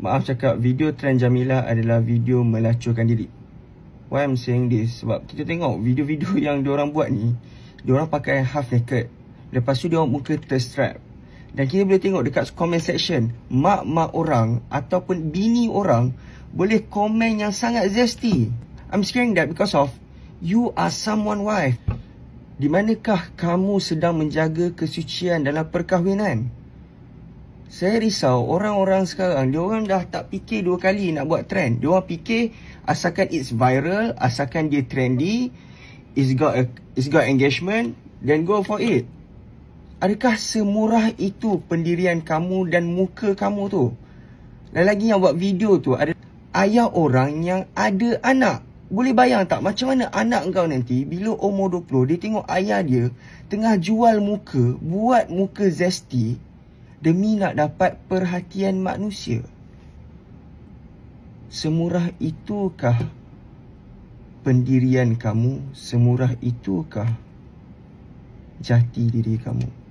Maaf cakap, video trend Jamilah adalah video melacurkan diri. Why I'm saying this? Sebab kita tengok video-video yang diorang buat ni, diorang pakai half naked, lepas tu diorang muka terstrap. Dan kita boleh tengok dekat comment section, mak-mak orang ataupun bini orang boleh komen yang sangat zesty. I'm scaring that because of you are someone wife. Di manakah kamu sedang menjaga kesucian dalam perkahwinan? Saya risau orang-orang sekarang, diorang dah tak fikir dua kali nak buat trend. Diorang fikir asalkan it's viral, asalkan dia trendy, it's got engagement, then go for it. Adakah semurah itu pendirian kamu dan muka kamu tu? Dan lagi yang buat video tu ada ayah orang yang ada anak. Boleh bayang tak macam mana anak kau nanti bila umur 20, dia tengok ayah dia tengah jual muka, buat muka zesty demi nak dapat perhatian manusia. Semurah itukah pendirian kamu? Semurah itukah jati diri kamu?